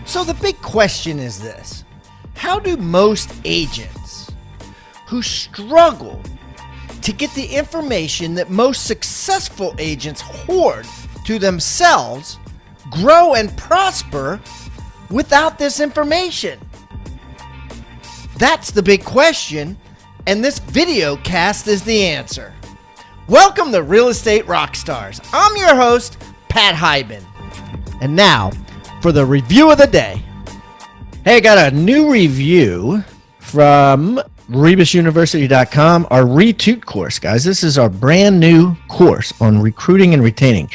So the big question is this: how do most agents who struggle to get the information that most successful agents hoard to themselves grow and prosper without this information? That's the big question, and this video cast is the answer. Welcome to Real Estate Rockstars. I'm your host, Pat Hyben. And now, for the review of the day. Hey, I got a new review from rebusuniversity.com, our Retoot course, guys. This is our brand new course on recruiting and retaining.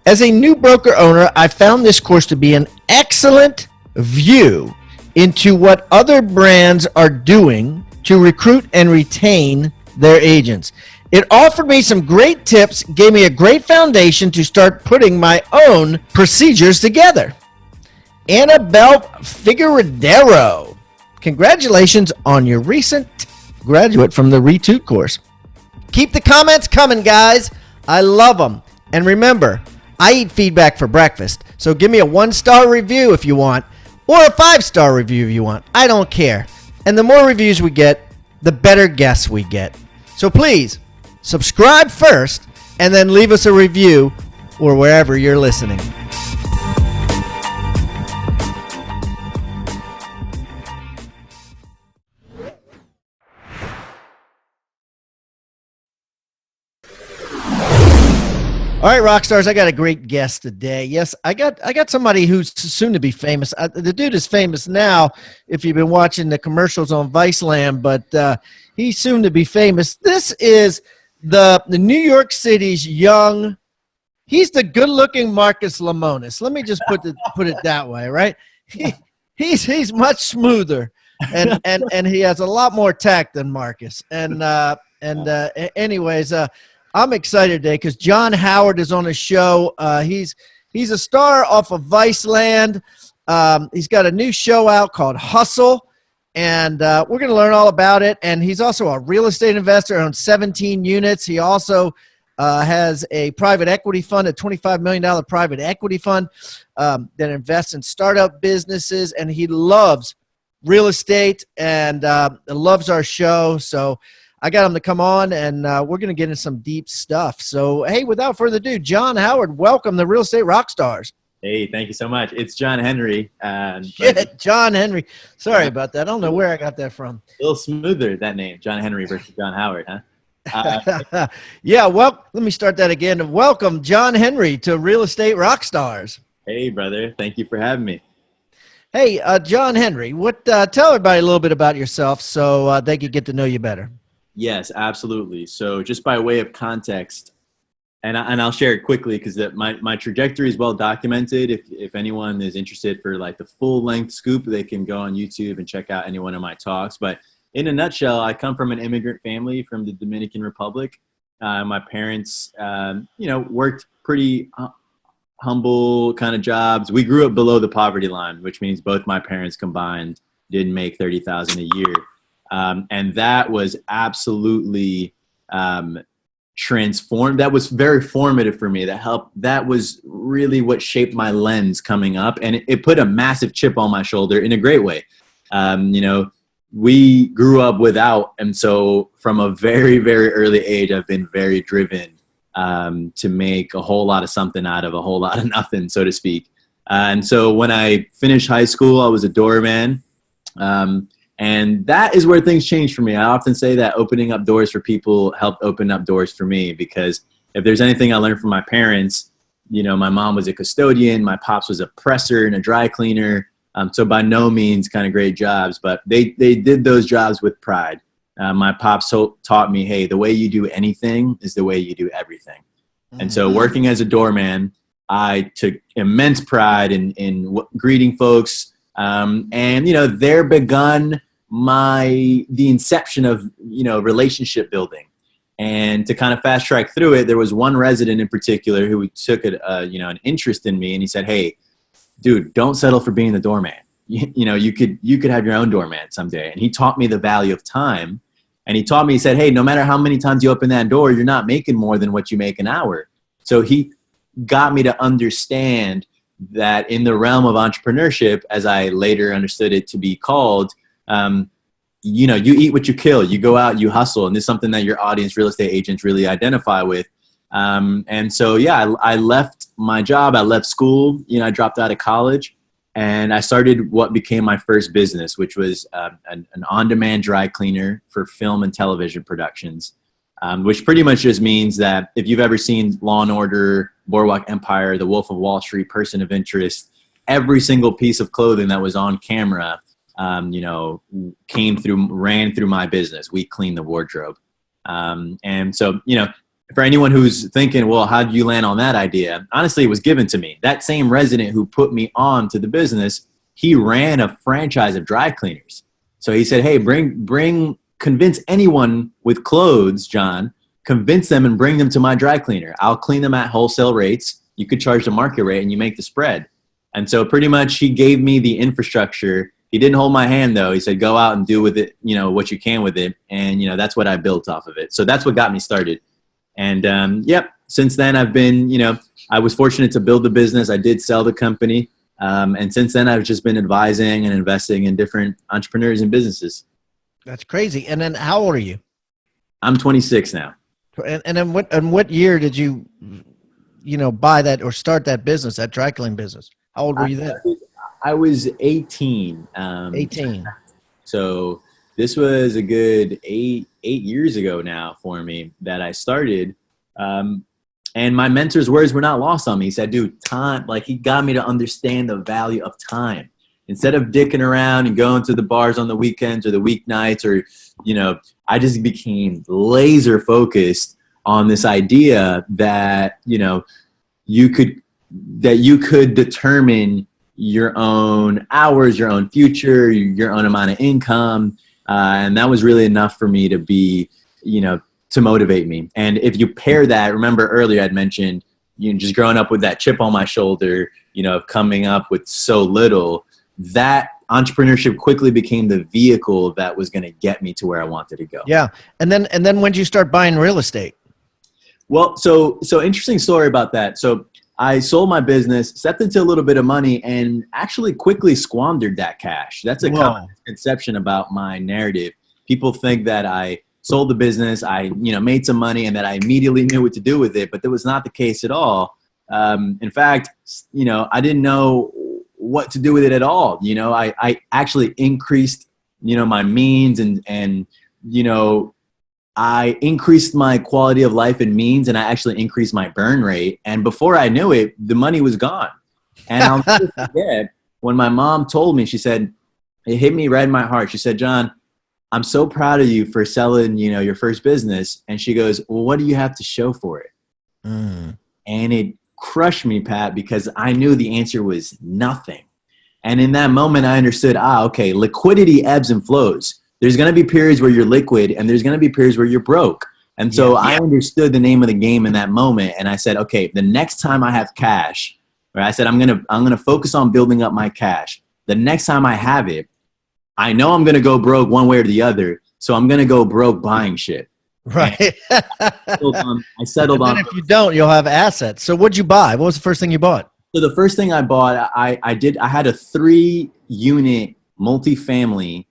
As a new broker owner, I found this course to be an excellent view into what other brands are doing to recruit and retain their agents. It offered me some great tips, gave me a great foundation to start putting my own procedures together. Annabelle Figueredero, congratulations on your recent graduate from the Retoot course. Keep the comments coming, guys. I love them. And remember, I eat feedback for breakfast, so give me a 1-star review if you want, or a 5-star review if you want. I don't care. And the more reviews we get, the better guests we get. So please, subscribe first, and then leave us a review or wherever you're listening. All right, rock stars, I got a great guest today. Yes, I got somebody who's soon to be famous. The dude is famous now if you've been watching the commercials on Viceland, but he's soon to be famous. This is the New York City's young, he's the good-looking Marcus Lemonis. Let me just put it that way, right? He's much smoother, and he has a lot more tact than Marcus. Anyways, I'm excited today because John Howard is on the show. He's a star off of Viceland. He's got a new show out called Hustle, and we're going to learn all about it. And he's also a real estate investor, owns 17 units. He also has a private equity fund, a $25 million private equity fund that invests in startup businesses, and he loves real estate and loves our show. So I got him to come on, and we're going to get into some deep stuff. So, hey, without further ado, John Howard, welcome to Real Estate Rockstars. Hey, thank you so much. It's John Henry. John Henry. Sorry about that. I don't know where I got that from. A little smoother, that name, John Henry versus John Howard, huh? Yeah, well, let me start that again. Welcome, John Henry, to Real Estate Rockstars. Hey, brother. Thank you for having me. Hey, John Henry, tell everybody a little bit about yourself so they could get to know you better. Yes, absolutely. So just by way of context, and I'll share it quickly because my trajectory is well documented. If anyone is interested for like the full length scoop, they can go on YouTube and check out any one of my talks. But in a nutshell, I come from an immigrant family from the Dominican Republic. My parents, worked pretty humble kind of jobs. We grew up below the poverty line, which means both my parents combined didn't make $30,000 a year. And that was absolutely transformed. That was very formative for me. That was really what shaped my lens coming up. And it put a massive chip on my shoulder in a great way. We grew up without. And so from a very, very early age, I've been very driven to make a whole lot of something out of a whole lot of nothing, so to speak. And so when I finished high school, I was a doorman. And that is where things changed for me. I often say that opening up doors for people helped open up doors for me, because if there's anything I learned from my parents, my mom was a custodian, my pops was a presser and a dry cleaner. So by no means kind of great jobs, but they did those jobs with pride. My pops taught me, hey, the way you do anything is the way you do everything. Mm-hmm. And so working as a doorman, I took immense pride in greeting folks. There begun the inception of, relationship building. And to kind of fast track through it, there was one resident in particular who took an interest in me, and he said, hey, dude, don't settle for being the doorman. You could have your own doorman someday. And he taught me the value of time. And he taught me, he said, hey, no matter how many times you open that door, you're not making more than what you make an hour. So he got me to understand that in the realm of entrepreneurship, as I later understood it to be called, you know, you eat what you kill. You go out, you hustle, and this is something that your audience, real estate agents, really identify with. And so, yeah, I left my job. I left school. You know, I dropped out of college, and I started what became my first business, which was an on-demand dry cleaner for film and television productions, which pretty much just means that if you've ever seen Law and Order, Boardwalk Empire, The Wolf of Wall Street, Person of Interest, every single piece of clothing that was on camera, you know, ran through my business. We cleaned the wardrobe. And so, you know, for anyone who's thinking, well, how did you land on that idea? Honestly, it was given to me. That same resident who put me on to the business, he ran a franchise of dry cleaners. So he said, hey, convince anyone with clothes, John, convince them and bring them to my dry cleaner. I'll clean them at wholesale rates. You could charge the market rate and you make the spread. And so pretty much he gave me the infrastructure. He didn't hold my hand though. He said, go out and do with it, you know, what you can with it. And, you know, that's what I built off of it. So that's what got me started. And, yep, since then I've been, you know, I was fortunate to build the business. I did sell the company. And since then I've just been advising and investing in different entrepreneurs and businesses. That's crazy. And then how old are you? I'm 26 now. And then what year did you, you know, buy that or start that business, that dry cleaning business? How old were you then? I was 18. 18. So this was a good eight years ago now for me that I started. And my mentor's words were not lost on me. He said, dude, time, like he got me to understand the value of time. Instead of dicking around and going to the bars on the weekends or the weeknights or, you know, I just became laser focused on this idea that, you know, you could determine your own hours, your own future, your own amount of income. And that was really enough for me to be, you know, to motivate me. And if you pair that, remember earlier I'd mentioned, you know, just growing up with that chip on my shoulder, you know, coming up with so little, that entrepreneurship quickly became the vehicle that was going to get me to where I wanted to go. Yeah. And then when did you start buying real estate? Well, so interesting story about that. So I sold my business, stepped into a little bit of money, and actually quickly squandered that cash. That's a common misconception about my narrative. People think that I sold the business, I, you know, made some money, and that I immediately knew what to do with it. But that was not the case at all. In fact, you know, I didn't know what to do with it at all. You know, I actually increased, you know, my means and, you know, I increased my quality of life and means, and I actually increased my burn rate. And before I knew it, the money was gone. And I'll never forget when my mom told me, she said, it hit me right in my heart. She said, John, I'm so proud of you for selling, you know, your first business. And she goes, well, what do you have to show for it? And it crushed me, Pat, because I knew the answer was nothing. And in that moment, I understood, okay, liquidity ebbs and flows. There's going to be periods where you're liquid and there's going to be periods where you're broke. And so I understood the name of the game in that moment. And I said, okay, the next time I have cash, right, I said, I'm going to focus on building up my cash. The next time I have it, I know I'm going to go broke one way or the other. So I'm going to go broke buying shit. Right. I settled on. And if you don't, you'll have assets. So what'd you buy? What was the first thing you bought? So the first thing I bought, I had a 3-unit multifamily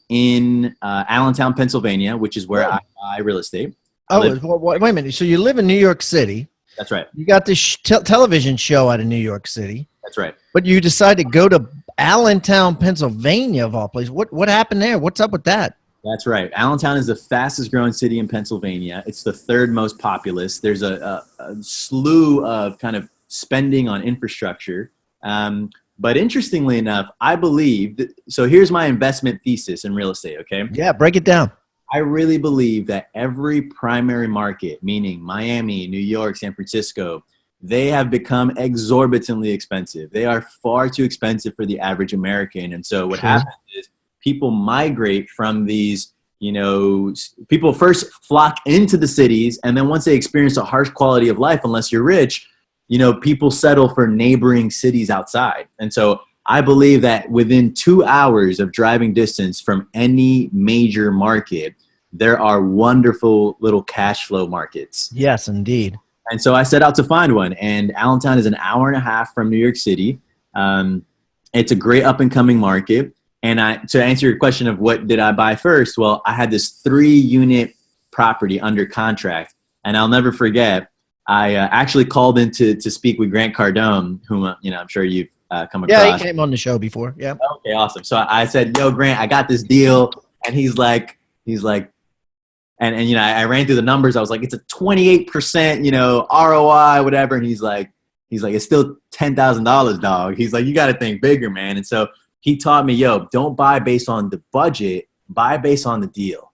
in Allentown, Pennsylvania, which is where I buy real estate. Wait a minute. So you live in New York City. That's right. You got this television show out of New York City. That's right. But you decided to go to Allentown, Pennsylvania, of all places. What happened there? What's up with that? That's right. Allentown is the fastest growing city in Pennsylvania. It's the 3rd most populous. There's a slew of kind of spending on infrastructure. But interestingly enough, I believe so here's my investment thesis in real estate, okay? Yeah, break it down. I really believe that every primary market, meaning Miami, New York, San Francisco, they have become exorbitantly expensive. They are far too expensive for the average American. And so what happens is people migrate from these, you know, people first flock into the cities, and then once they experience a harsh quality of life, unless you're rich, you know, people settle for neighboring cities outside. And so I believe that within 2 hours of driving distance from any major market, there are wonderful little cash flow markets. Yes, indeed. And so I set out to find one. And Allentown is an hour and a half from New York City. It's a great up and coming market. And to answer your question of what did I buy first? Well, I had this 3-unit property under contract. And I'll never forget, I actually called in to speak with Grant Cardone, whom, I'm sure you've come across. Yeah, he came on the show before. Yeah. Okay, awesome. So I said, yo, Grant, I got this deal. And he's like, and I ran through the numbers. I was like, it's a 28%, ROI, whatever. And he's like, it's still $10,000, dog. He's like, you got to think bigger, man. And so he taught me, yo, don't buy based on the budget, buy based on the deal.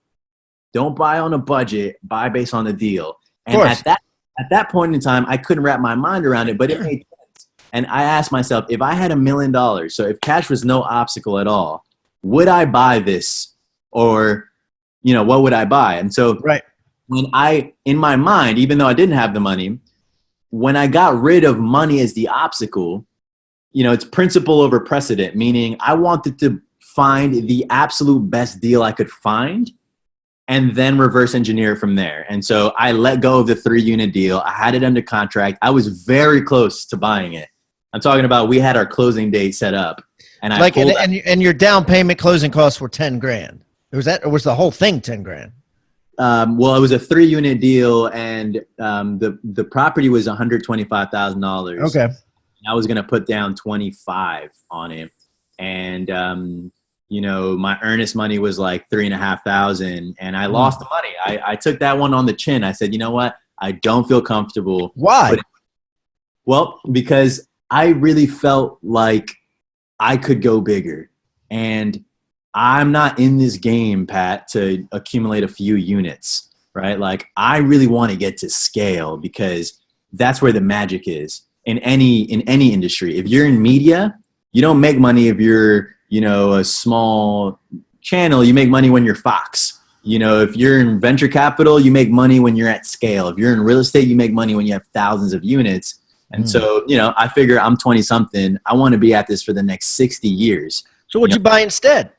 Don't buy on a budget, buy based on the deal. And at that point in time, I couldn't wrap my mind around it, but it made sense. And I asked myself, if I had $1 million, so if cash was no obstacle at all, would I buy this? Or, what would I buy? And so in my mind, even though I didn't have the money, when I got rid of money as the obstacle, it's principle over precedent, meaning I wanted to find the absolute best deal I could find and then reverse engineer it from there. And so I let go of the 3-unit deal. I had it under contract. I was very close to buying it. I'm talking about, we had our closing date set up. And and your down payment closing costs were $10,000. Was the whole thing $10,000? Well, it was a 3-unit deal, and the property was $125,000. Okay. I was gonna put down 25 on it, and my earnest money was like $3,500, and I lost the money. I took that one on the chin. I said, you know what? I don't feel comfortable. Why? Well, because I really felt like I could go bigger, and I'm not in this game, Pat, to accumulate a few units, right? Like, I really want to get to scale, because that's where the magic is in any industry. If you're in media, you don't make money if you're, a small channel. You make money when you're Fox. If you're in venture capital, you make money when you're at scale. If you're in real estate, you make money when you have thousands of units. And so, I figure I'm 20 something. I want to be at this for the next 60 years. So what'd you buy instead?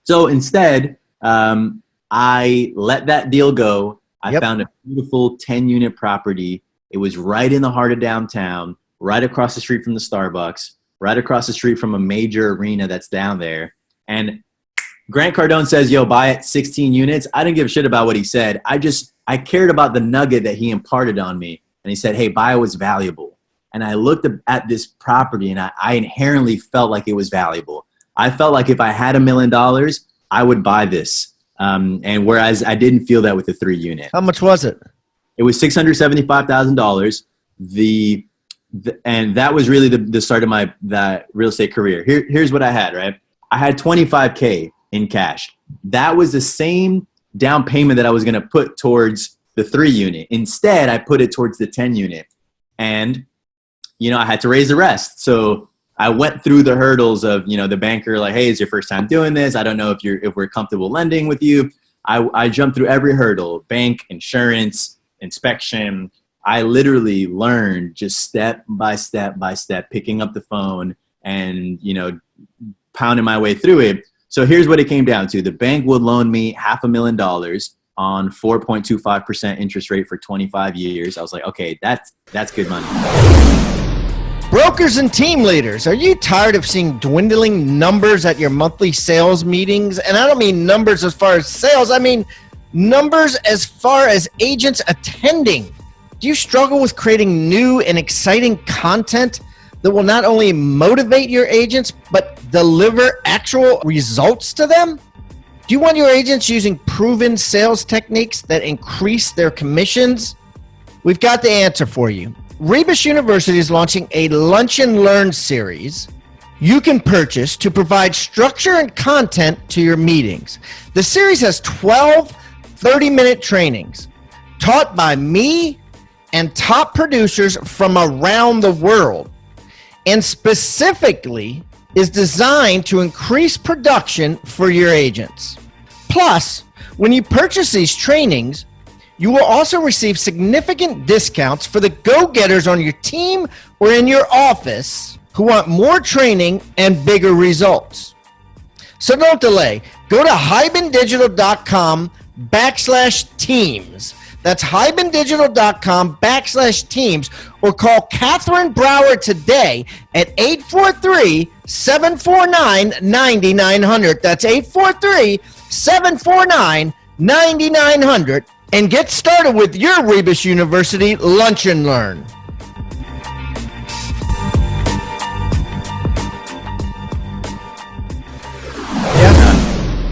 So instead, I let that deal go. I found a beautiful 10-unit property. It was right in the heart of downtown, right across the street from the Starbucks, right across the street from a major arena that's down there. And Grant Cardone says, yo, buy it 16 units. I didn't give a shit about what he said. I cared about the nugget that he imparted on me. And he said, hey, buy what's valuable. And I looked at this property, and I inherently felt like it was valuable. I felt like if I had $1 million, I would buy this. And whereas I didn't feel that with the 3-unit. How much was it? It was $675,000. And that was really the start of that real estate career. Here's what I had, right? I had $25K in cash. That was the same down payment that I was going to put towards the 3-unit. Instead, I put it towards the 10-unit. And, I had to raise the rest. So I went through the hurdles of, the banker, like, hey, it's your first time doing this. I don't know if we're comfortable lending with you. I jumped through every hurdle: bank, insurance, inspection. I literally learned just step by step, picking up the phone and, pounding my way through it. So here's what it came down to. The bank would loan me $500,000 on 4.25% interest rate for 25 years. I was like, okay, that's good money. Brokers and team leaders, are you tired of seeing dwindling numbers at your monthly sales meetings? And I don't mean numbers as far as sales. I mean numbers as far as agents attending. Do you struggle with creating new and exciting content that will not only motivate your agents, but deliver actual results to them? Do you want your agents using proven sales techniques that increase their commissions? We've got the answer for you. Rebus University is launching a Lunch and Learn series you can purchase to provide structure and content to your meetings. The series has 12 30-minute trainings taught by me and top producers from around the world, and specifically is designed to increase production for your agents. Plus, when you purchase these trainings, you will also receive significant discounts for the go-getters on your team or in your office who want more training and bigger results. So don't delay. Go to hibandigital.com/teams. That's hibandigital.com/teams, or call Catherine Brower today at 843-749-9900. That's 843-749-9900. And get started with your Rebus University Lunch and Learn.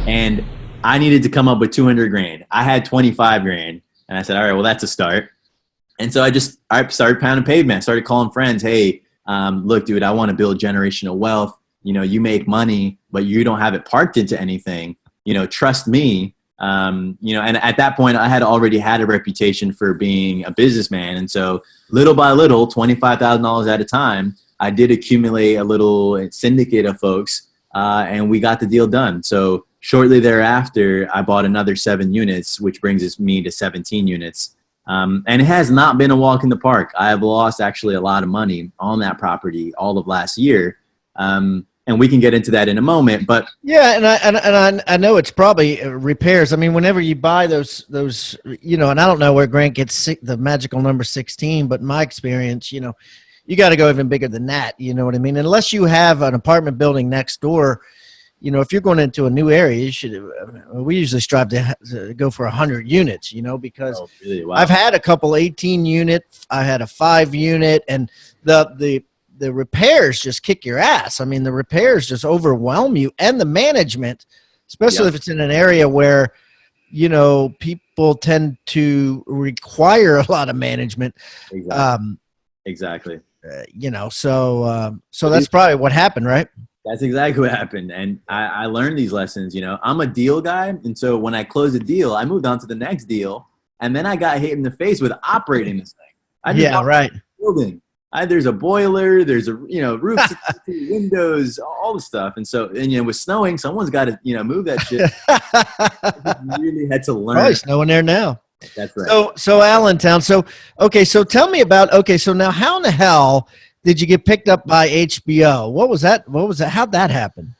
And I needed to come up with 200 grand. I had 25 grand. And I said, all right, well, that's a start. And so I started pounding pavement. I started calling friends. Hey, look, dude, I want to build generational wealth. You know, you make money, but you don't have it parked into anything. You know, trust me. You know, and at that point I had already had a reputation for being a businessman. And so little by little, $25,000 at a time, I did accumulate a little syndicate of folks, and we got the deal done. So shortly thereafter, I bought another 7 units, which brings me to 17 units. And it has not been a walk in the park. I have lost actually a lot of money on that property all of last year. And we can get into that in a moment, but yeah, and I know it's probably repairs. I mean, whenever you buy those, you know, and I don't know where Grant gets the magical number 16, but in my experience, you know, you got to go even bigger than that. You know what I mean? Unless you have an apartment building next door, you know, if you're going into a new area, you should. We usually strive to go for 100 units, you know, because really? Wow. I've had a couple 18 unit, I had a 5 unit, and the repairs just kick your ass. I mean, the repairs just overwhelm you, and the management, especially if it's in an area where, you know, people tend to require a lot of management. Exactly. You know, so that's probably what happened, right? That's exactly what happened. And I learned these lessons. You know, I'm a deal guy. And so when I closed a deal, I moved on to the next deal. And then I got hit in the face with operating this thing. Right. Building. There's a boiler. There's a, you know, roof, windows, all the stuff. And so, and, you know, with snowing, someone's got to, you know, move that shit. I really had to learn. Probably snowing there now. That's right. So Allentown. So, okay. So tell me about, so now how in the hell did you get picked up by HBO? What was that? How'd that happen?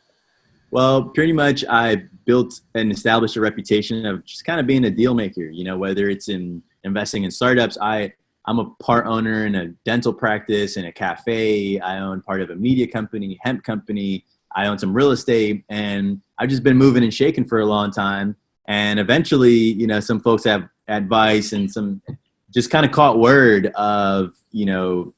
Well, pretty much I built and established a reputation of just kind of being a deal maker, you know, whether it's in investing in startups. I'm a part owner in a dental practice and a cafe. I own part of a media company, hemp company. I own some real estate, and I've just been moving and shaking for a long time. And eventually, you know, some folks have advice and some just kind of caught word of, you know,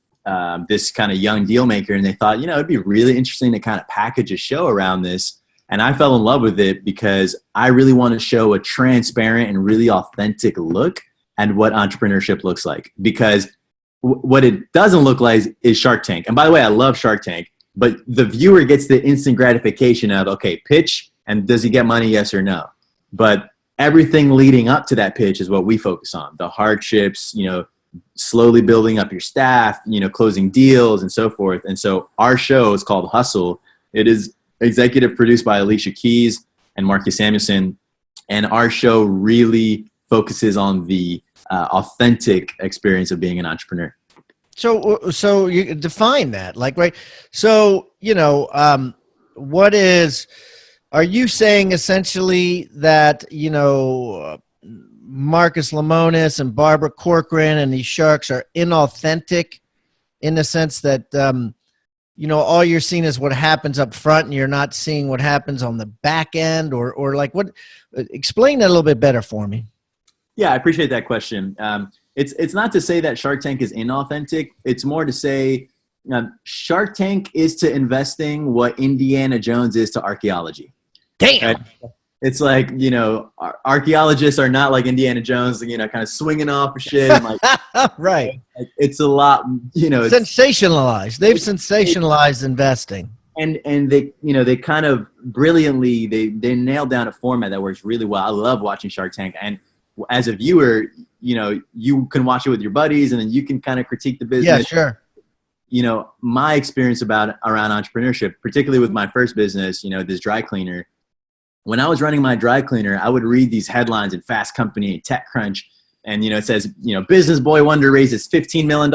this kind of young deal maker, and they thought, you know, it'd be really interesting to kind of package a show around this. And I fell in love with it because I really want to show a transparent and really authentic look at what entrepreneurship looks like. Because what it doesn't look like is Shark Tank. And by the way, I love Shark Tank, but the viewer gets the instant gratification of, okay, pitch, and does he get money, yes or no? But everything leading up to that pitch is what we focus on. The hardships, you know, slowly building up your staff, you know, closing deals and so forth. And so our show is called Hustle. It is executive produced by Alicia Keys and Marcus Samuelson. And our show really focuses on the authentic experience of being an entrepreneur. So you define that, like, right. So, you know, are you saying essentially that, you know, Marcus Lemonis and Barbara Corcoran and these sharks are inauthentic in the sense that, you know, all you're seeing is what happens up front and you're not seeing what happens on the back end, or like what? Explain that a little bit better for me. Yeah, I appreciate that question. It's not to say that Shark Tank is inauthentic. It's more to say Shark Tank is to investing what Indiana Jones is to archaeology. Damn. Right? It's like, you know, archaeologists are not like Indiana Jones, you know, kind of swinging off of shit. And like, right. It's a lot, you know. Sensationalized. They've sensationalized investing. And they, you know, they kind of brilliantly, they nailed down a format that works really well. I love watching Shark Tank. And as a viewer, you know, you can watch it with your buddies and then you can kind of critique the business. Yeah, sure. You know, my experience around entrepreneurship, particularly with my first business, you know, this dry cleaner, when I was running my dry cleaner, I would read these headlines in Fast Company, TechCrunch, and, you know, it says, you know, business boy wonder raises $15 million,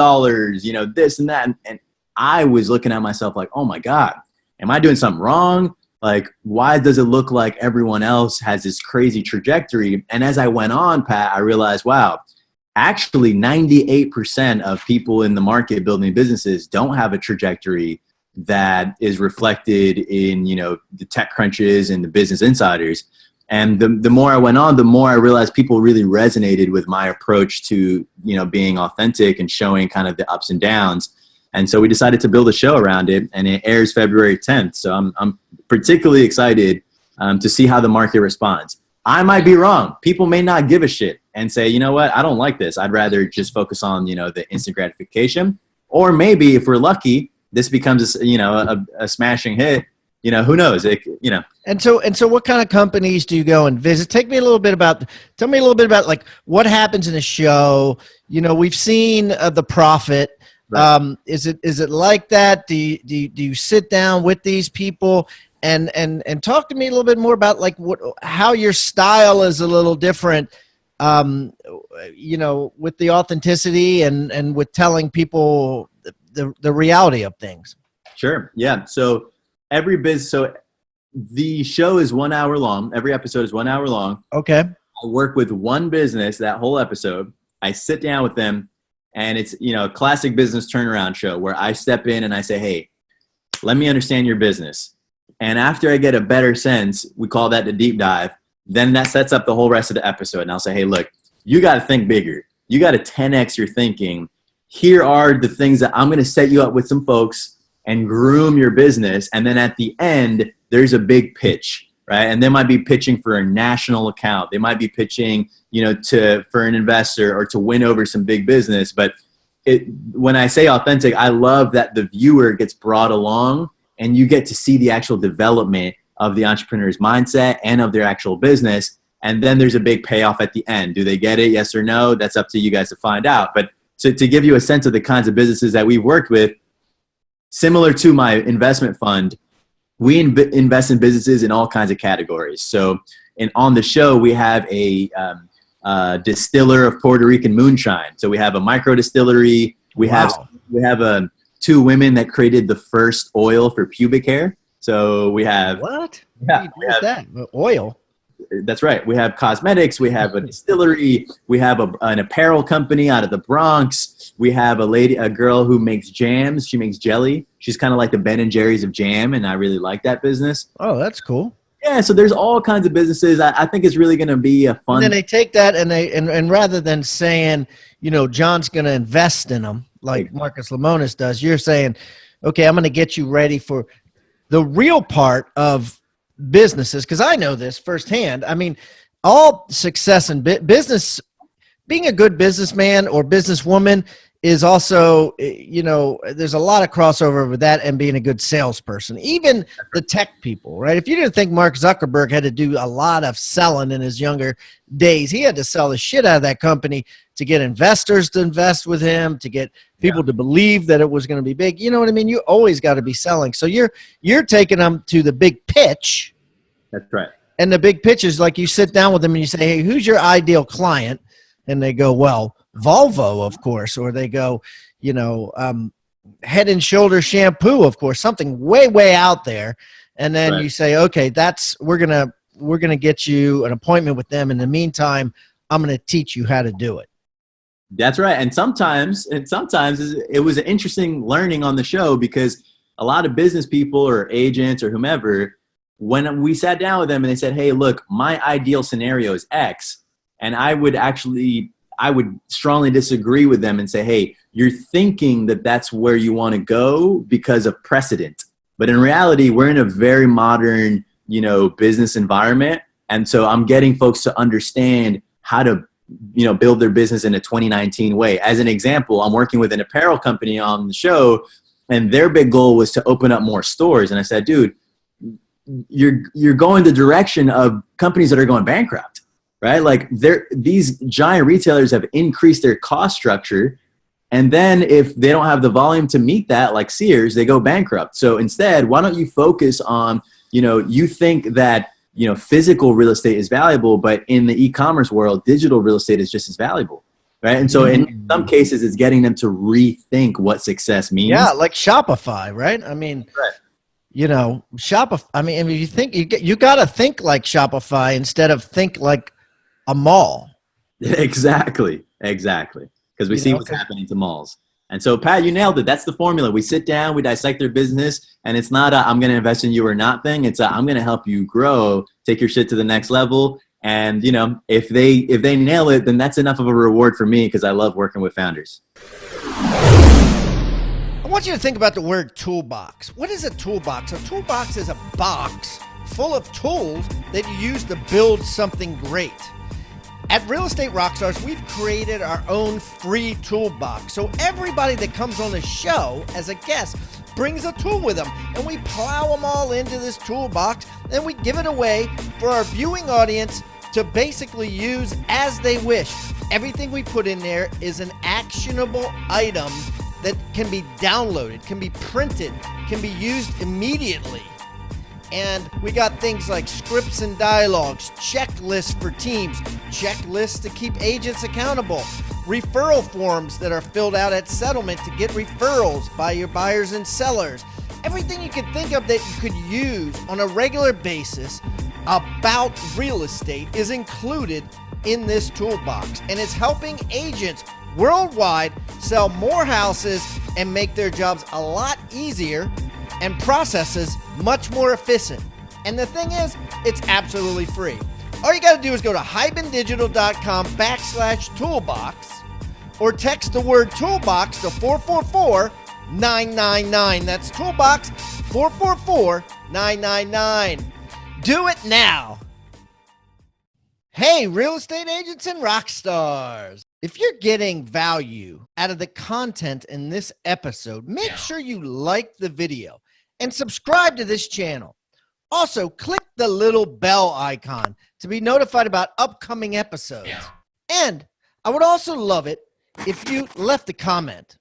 you know, this and that. And I was looking at myself like, oh my God, am I doing something wrong? Like, why does it look like everyone else has this crazy trajectory? And as I went on, Pat, I realized, wow, actually 98% of people in the market building businesses don't have a trajectory that is reflected in, the tech crunches and the business insiders. And the more I went on, the more I realized people really resonated with my approach to, being authentic and showing kind of the ups and downs. And so we decided to build a show around it, and it airs February 10th. So I'm particularly excited to see how the market responds. I might be wrong. People may not give a shit and say, you know what, I don't like this. I'd rather just focus on, the instant gratification. Or maybe if we're lucky, this becomes, a smashing hit. Who knows? And so what kind of companies do you go and visit? Tell me a little bit about like what happens in a show. We've seen The Profit. Right. Is it like that? Do you sit down with these people and talk to me a little bit more about like how your style is a little different, with the authenticity and with telling people the reality of things. Sure. Yeah. So the show is 1 hour long. Every episode is 1 hour long. Okay. I work with one business that whole episode. I sit down with them, and it's, a classic business turnaround show where I step in and I say, hey, let me understand your business. And after I get a better sense, we call that the deep dive. Then that sets up the whole rest of the episode. And I'll say, hey, look, you got to think bigger. You got to 10X your thinking. Here are the things that I'm going to set you up with some folks and groom your business. And then at the end, there's a big pitch, right? And they might be pitching for a national account. They might be pitching, for an investor or to win over some big business. But when I say authentic, I love that the viewer gets brought along and you get to see the actual development of the entrepreneur's mindset and of their actual business. And then there's a big payoff at the end. Do they get it? Yes or no? That's up to you guys to find out. But to give you a sense of the kinds of businesses that we've worked with, similar to my investment fund, we invest in businesses in all kinds of categories. So on the show, we have a distiller of Puerto Rican moonshine. So we have a micro distillery. We have two women that created the first oil for pubic hair. So we have what? Yeah, we have that oil. That's right. We have cosmetics. We have a distillery. We have an apparel company out of the Bronx. We have a girl who makes jams. She makes jelly. She's kind of like the Ben and Jerry's of jam, and I really like that business. Oh, that's cool. Yeah, so there's all kinds of businesses. I think it's really going to be a fun. And then they take that and rather than saying, John's going to invest in them like Marcus Lemonis does, you're saying, okay, I'm going to get you ready for the real part of businesses, because I know this firsthand. I mean, all success in business, being a good businessman or businesswoman is also, there's a lot of crossover with that and being a good salesperson, even the tech people, right? If you didn't think Mark Zuckerberg had to do a lot of selling in his younger days, he had to sell the shit out of that company to get investors to invest with him, to get people to believe that it was going to be big. You know what I mean? You always got to be selling. So you're taking them to the big pitch. That's right. And the big pitch is like you sit down with them and you say, hey, who's your ideal client? And they go, well, Volvo, of course. Or they go, Head and Shoulder shampoo, of course, something way, way out there. And then you say, okay, we're going to get you an appointment with them. In the meantime, I'm going to teach you how to do it. That's right. And sometimes it was an interesting learning on the show, because a lot of business people or agents or whomever, when we sat down with them and they said, hey, look, my ideal scenario is X. And I would strongly disagree with them and say, hey, you're thinking that that's where you want to go because of precedent. But in reality, we're in a very modern, business environment. And so I'm getting folks to understand how to, build their business in a 2019 way. As an example, I'm working with an apparel company on the show, and their big goal was to open up more stores. And I said, dude, you're going the direction of companies that are going bankrupt, right? Like these giant retailers have increased their cost structure. And then if they don't have the volume to meet that, like Sears, they go bankrupt. So instead, why don't you focus on, you think that, physical real estate is valuable, but in the e-commerce world, digital real estate is just as valuable, right? And so in some cases, it's getting them to rethink what success means. Yeah, like Shopify, right? I mean, Shopify. I mean, if you think you got to think like Shopify instead of think like a mall. Exactly. Exactly. Because we see what's happening to malls. And so, Pat, you nailed it. That's the formula. We sit down, we dissect their business, and it's not a I'm going to invest in you or not thing. It's a I'm going to help you grow, take your shit to the next level. And, you know, if they nail it, then that's enough of a reward for me because I love working with founders. I want you to think about the word toolbox. What is a toolbox? A toolbox is a box full of tools that you use to build something great. At Real Estate Rockstars, we've created our own free toolbox. So everybody that comes on the show as a guest brings a tool with them, and we plow them all into this toolbox, and we give it away for our viewing audience to basically use as they wish. Everything we put in there is an actionable item that can be downloaded, can be printed, can be used immediately. And we got things like scripts and dialogues, checklists for teams, checklists to keep agents accountable, referral forms that are filled out at settlement to get referrals by your buyers and sellers. Everything you could think of that you could use on a regular basis about real estate is included in this toolbox. And it's helping agents worldwide sell more houses and make their jobs a lot easier and processes much more efficient. And the thing is, it's absolutely free. All you got to do is go to hibandigital.com/toolbox or text the word toolbox to 444-999. That's toolbox 444-999. Do it now. Hey, real estate agents and rock stars. If you're getting value out of the content in this episode, make sure you like the video and subscribe to this channel. Also, click the little bell icon to be notified about upcoming episodes. And I would also love it if you left a comment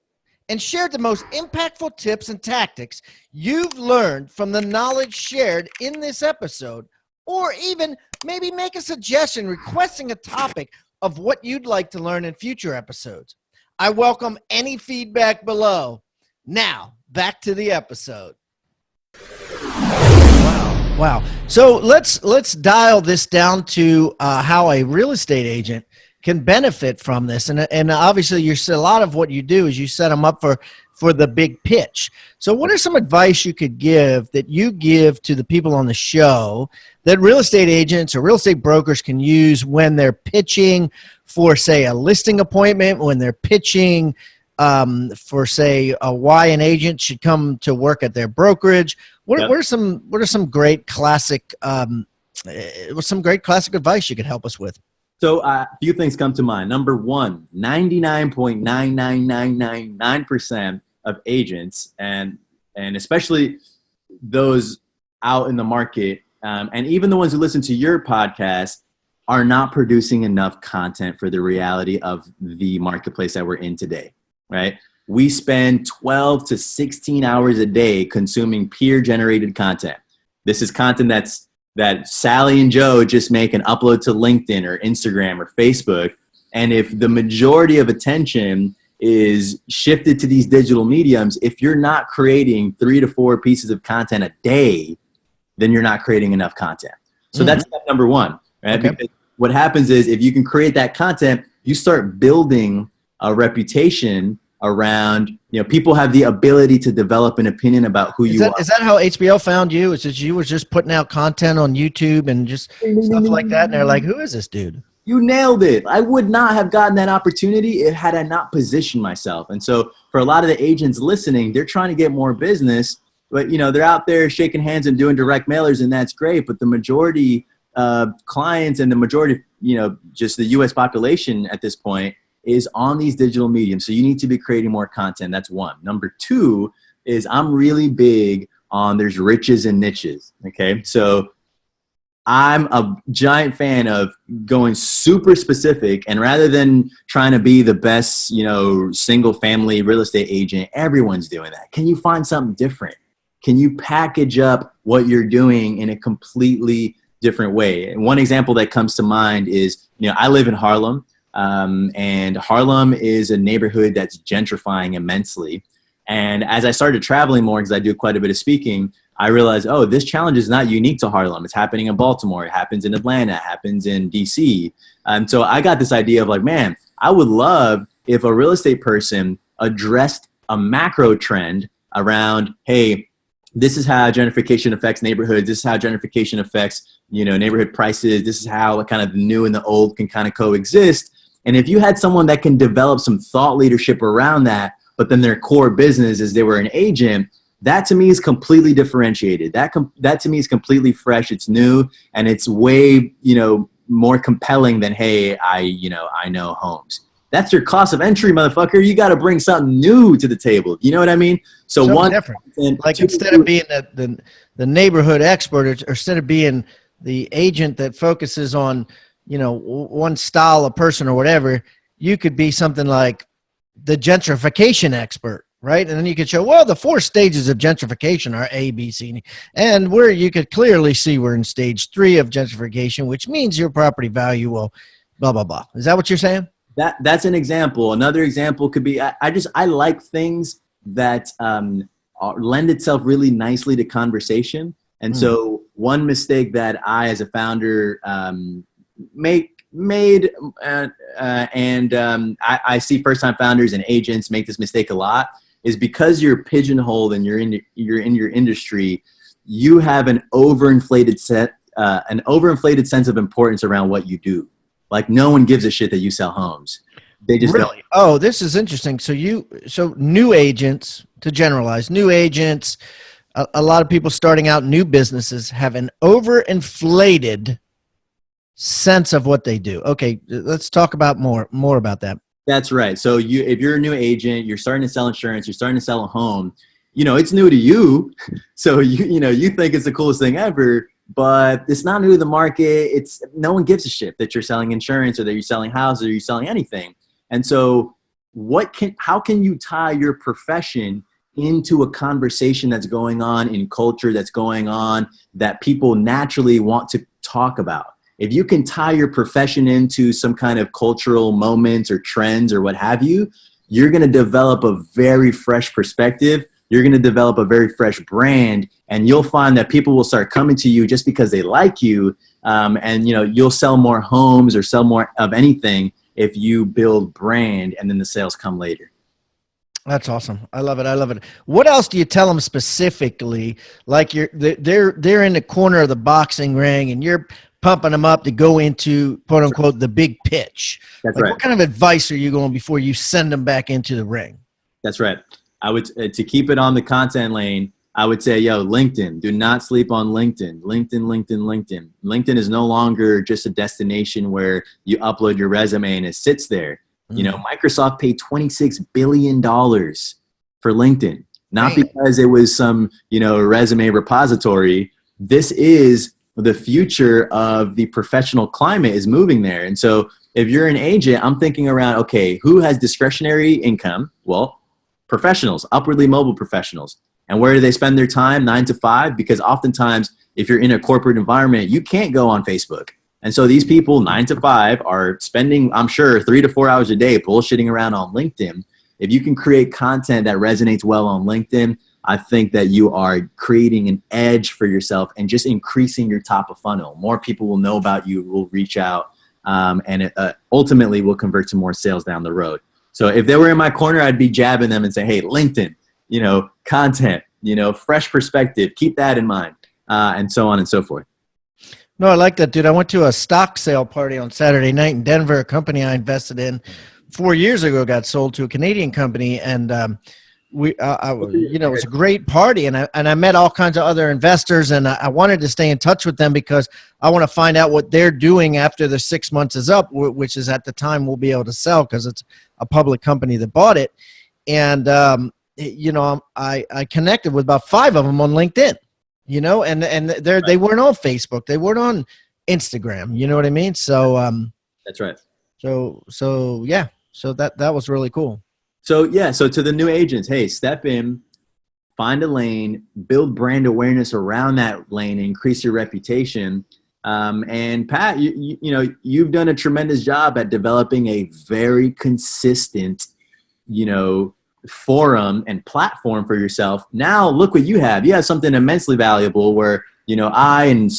and shared the most impactful tips and tactics you've learned from the knowledge shared in this episode, or even maybe make a suggestion requesting a topic of what you'd like to learn in future episodes. I welcome any feedback below. Now, back to the episode. Wow. So let's dial this down to how a real estate agent can benefit from this. And obviously, a lot of what you do is you set them up for the big pitch. So what are some advice you could give that you give to the people on the show that real estate agents or real estate brokers can use when they're pitching for, say, a listing appointment, when they're pitching for, say, why an agent should come to work at their brokerage? What are some great classic advice you could help us with? So a few things come to mind. Number one, 99.99999% of agents and especially those out in the market and even the ones who listen to your podcast are not producing enough content for the reality of the marketplace that we're in today, right? We spend 12 to 16 hours a day consuming peer-generated content. This is content that Sally and Joe just make and upload to LinkedIn or Instagram or Facebook. And if the majority of attention is shifted to these digital mediums, if you're not creating 3 to 4 pieces of content a day, then you're not creating enough content. So that's step number one, right? Okay. Because what happens is if you can create that content, you start building a reputation around, people have the ability to develop an opinion about who you are. Is that how HBO found you? Is that you was just putting out content on YouTube and just stuff like that? And they're like, who is this dude? You nailed it. I would not have gotten that opportunity had I not positioned myself. And so for a lot of the agents listening, they're trying to get more business, but they're out there shaking hands and doing direct mailers, and that's great. But the majority of clients and the majority, just the U.S. population at this point is on these digital mediums. So you need to be creating more content. That's one. Number two is I'm really big on there's riches and niches. Okay. So I'm a giant fan of going super specific, and rather than trying to be the best, single family real estate agent, everyone's doing that. Can you find something different? Can you package up what you're doing in a completely different way? And one example that comes to mind is, I live in Harlem. And Harlem is a neighborhood that's gentrifying immensely. And as I started traveling more, because I do quite a bit of speaking, I realized, this challenge is not unique to Harlem. It's happening in Baltimore. It happens in Atlanta. It happens in DC. And so I got this idea of like, man, I would love if a real estate person addressed a macro trend around, hey, this is how gentrification affects neighborhoods. This is how gentrification affects, neighborhood prices. This is how kind of the new and the old can kind of coexist. And if you had someone that can develop some thought leadership around that, but then their core business is they were an agent, that to me is completely differentiated. That to me is completely fresh. It's new, and it's way, more compelling than, hey, I know homes. That's your cost of entry, motherfucker. You got to bring something new to the table. You know what I mean? So something one different. Like instead of being the neighborhood expert, or instead of being the agent that focuses on, one style of person or whatever, you could be something like the gentrification expert, right? And then you could show, well, the 4 stages of gentrification are A, B, C, and where you could clearly see we're in stage 3 of gentrification, which means your property value will blah, blah, blah. Is that what you're saying? That's an example. Another example could be, I like things that lend itself really nicely to conversation. And so one mistake that I, as a founder, made, I see first-time founders and agents make this mistake a lot, is because you're pigeonholed and you're in your industry, you have an overinflated sense of importance around what you do. Like, no one gives a shit that you sell homes. They just really don't. Oh, this is interesting. So new agents, to generalize, new agents, a lot of people starting out new businesses have an overinflated sense of what they do. Okay, let's talk about more about that. That's right. So if you're a new agent, you're starting to sell insurance, you're starting to sell a home, it's new to you. So you think it's the coolest thing ever, but it's not new to the market. No one gives a shit that you're selling insurance or that you're selling houses or you're selling anything. And so how can you tie your profession into a conversation that's going on in culture, that's going on, that people naturally want to talk about? If you can tie your profession into some kind of cultural moments or trends or what have you, you're going to develop a very fresh perspective. You're going to develop a very fresh brand, and you'll find that people will start coming to you just because they like you. And you'll sell more homes or sell more of anything if you build brand, and then the sales come later. That's awesome. I love it. What else do you tell them specifically? Like they're in the corner of the boxing ring, and you're pumping them up to go into, quote unquote, the big pitch. That's like, right. What kind of advice are you going before you send them back into the ring? That's right. I would, to keep it on the content lane, I would say, LinkedIn. Do not sleep on LinkedIn. LinkedIn. LinkedIn is no longer just a destination where you upload your resume and it sits there. Microsoft paid $26 billion for LinkedIn, not because it was some, resume repository. This is the future of the professional climate is moving there. And so if you're an agent, I'm thinking around, okay, who has discretionary income? Well, professionals, upwardly mobile professionals. And where do they spend their time? 9 to 5, because oftentimes if you're in a corporate environment, you can't go on Facebook. And so these people 9 to 5 are spending, I'm sure, 3 to 4 hours a day bullshitting around on LinkedIn. If you can create content that resonates well on LinkedIn, I think that you are creating an edge for yourself and just increasing your top of funnel. More people will know about you, will reach out, and it ultimately will convert to more sales down the road. So if they were in my corner, I'd be jabbing them and say, hey, LinkedIn, content, fresh perspective, keep that in mind, and so on and so forth. No, I like that, dude. I went to a stock sale party on Saturday night in Denver. A company I invested in 4 years ago got sold to a Canadian company, and it was a great party, and I met all kinds of other investors, and I wanted to stay in touch with them because I want to find out what they're doing after the 6 months is up, which is at the time we'll be able to sell because it's a public company that bought it. And I connected with about 5 of them on LinkedIn. And they weren't on Facebook, they weren't on Instagram. You know what I mean? So that's right. So that was really cool. So to the new agents, hey, step in, find a lane, build brand awareness around that lane, increase your reputation. And Pat, you've done a tremendous job at developing a very consistent, forum and platform for yourself. Now look what you have. You have something immensely valuable where, I and,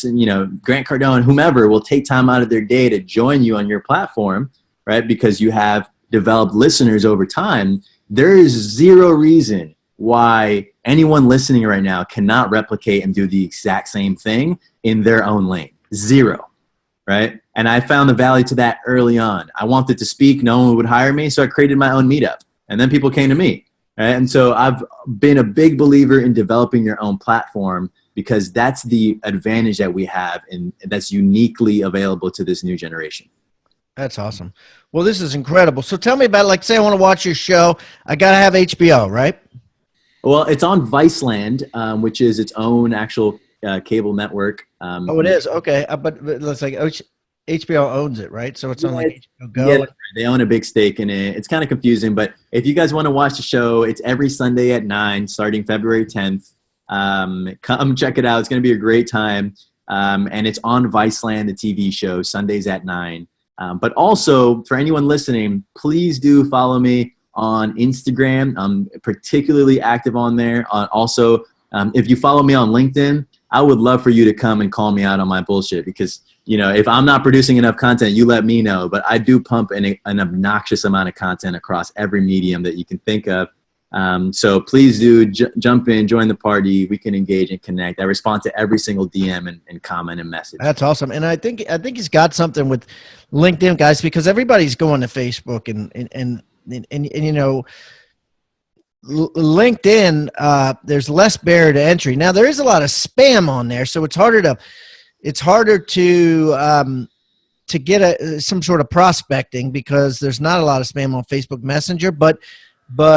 Grant Cardone, whomever will take time out of their day to join you on your platform, right? Because you have developed listeners over time. There is zero reason why anyone listening right now cannot replicate and do the exact same thing in their own lane. Zero, right? And I found the value to that early on. I wanted to speak. No one would hire me, so I created my own meetup. And then people came to me, right? And so I've been a big believer in developing your own platform, because that's the advantage that we have and that's uniquely available to this new generation. That's awesome. Well, this is incredible. So tell me about, like, say I want to watch your show. I got to have HBO, right? Well, it's on Viceland, which is its own actual cable network. Oh, it is? Okay. But it's like HBO owns it, right? So it's on like HBO Go. Yeah, they own a big stake in it. It's kind of confusing, but if you guys want to watch the show, it's every Sunday at 9, starting February 10th. Come check it out. It's going to be a great time. And it's on Viceland, the TV show, Sundays at 9. But also, for anyone listening, please do follow me on Instagram. I'm particularly active on there. Also, if you follow me on LinkedIn, I would love for you to come and call me out on my bullshit, because, you know, if I'm not producing enough content, you let me know. But I do pump an obnoxious amount of content across every medium that you can think of. So please do jump in, join the party. We can engage and connect. I respond to every single DM and comment and message. That's awesome. And I think he's got something with LinkedIn, guys, because everybody's going to Facebook and you know, LinkedIn, there's less barrier to entry. Now there is a lot of spam on there, so it's harder to get some sort of prospecting, because there's not a lot of spam on Facebook Messenger. But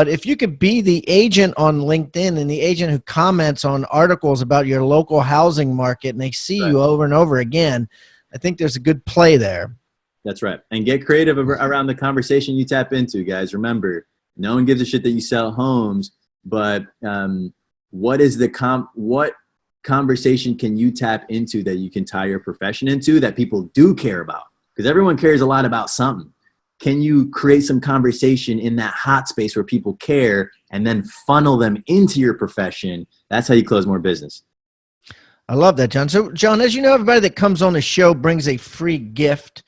if you could be the agent on LinkedIn and the agent who comments on articles about your local housing market, and they see you over and over again, I think there's a good play there. That's right. And get creative around the conversation you tap into, guys. Remember, no one gives a shit that you sell homes, but what conversation can you tap into that you can tie your profession into that people do care about? Because everyone cares a lot about something. Can you create some conversation in that hot space where people care and then funnel them into your profession? That's how you close more business. I love that, John. So, John, as you know, everybody that comes on the show brings a free gift.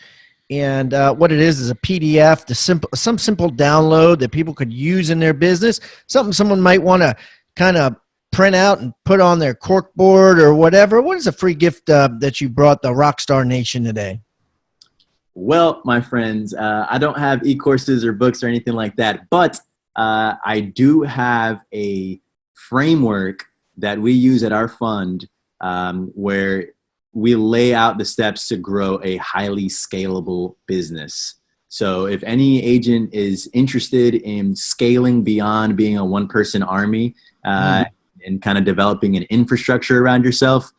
And what it is a PDF, some simple download that people could use in their business, something someone might want to kind of print out and put on their corkboard or whatever. What is a free gift that you brought the Rockstar Nation today? Well, my friends, I don't have e-courses or books or anything like that, but I do have a framework that we use at our fund where we lay out the steps to grow a highly scalable business. So if any agent is interested in scaling beyond being a one-person army and kind of developing an infrastructure around yourself,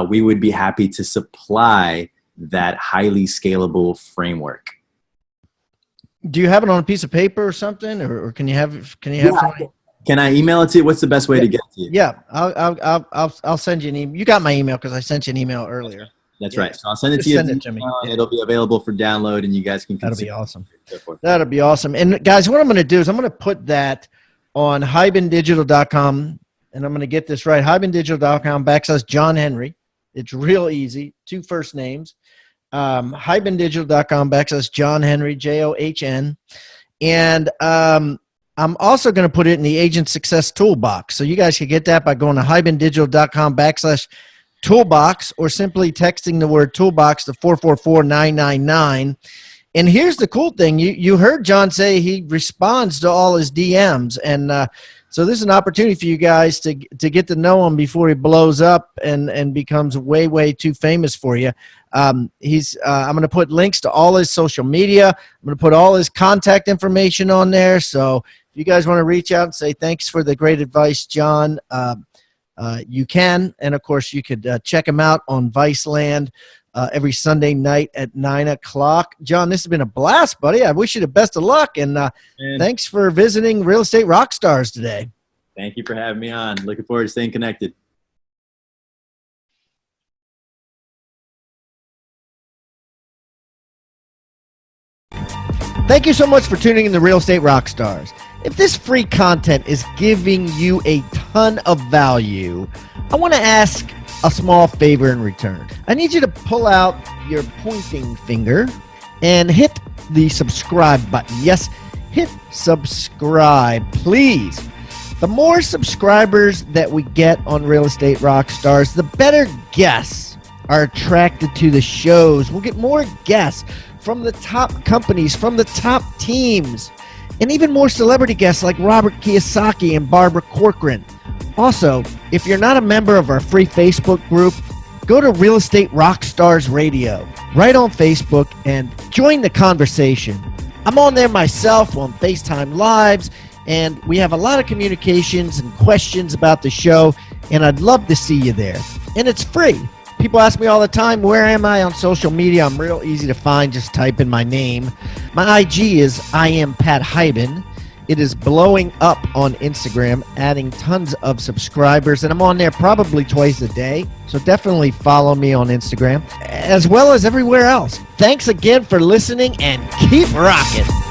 we would be happy to supply that highly scalable framework. Do you have it on a piece of paper or something, or can you have somebody? Can I email it to you? What's the best way to get to you? Yeah, I'll send you an email. You got my email because I sent you an email earlier. That's right. So I'll send it to you. Send it to me. It'll be available for download, and you guys can. That'll be awesome. That'll be awesome. And guys, what I'm going to do is I'm going to put that on hybendigital.com, and I'm going to get this right. hybendigital.com/John Henry. It's real easy. 2 first names. hybendigital.com/John Henry, JOHN, and I'm also going to put it in the Agent Success Toolbox. So you guys can get that by going to hybendigital.com/toolbox or simply texting the word toolbox to 444-999. And here's the cool thing. You heard John say he responds to all his DMs. And so this is an opportunity for you guys to get to know him before he blows up and becomes way, way too famous for you. I'm going to put links to all his social media. I'm going to put all his contact information on there. So if you guys want to reach out and say thanks for the great advice, John, you can. And, of course, you could check him out on Viceland every Sunday night at 9 o'clock. John, this has been a blast, buddy. I wish you the best of luck. And thanks for visiting Real Estate Rockstars today. Thank you for having me on. Looking forward to staying connected. Thank you so much for tuning in to Real Estate Rockstars. If this free content is giving you a ton of value, I want to ask a small favor in return. I need you to pull out your pointing finger and hit the subscribe button. Yes, hit subscribe, please. The more subscribers that we get on Real Estate Rockstars, the better guests are attracted to the shows. We'll get more guests from the top companies, from the top teams, and even more celebrity guests like Robert Kiyosaki and Barbara Corcoran. Also, if you're not a member of our free Facebook group, go to Real Estate Rockstars Radio right on Facebook and join the conversation. I'm on there myself on FaceTime Lives, and we have a lot of communications and questions about the show, and I'd love to see you there. And it's free. People ask me all the time, where am I on social media? I'm real easy to find. Just type in my name. My IG is I am Pat Hyben. It is blowing up on Instagram, adding tons of subscribers, and I'm on there probably twice a day. So definitely follow me on Instagram, as well as everywhere else. Thanks again for listening, and keep rocking.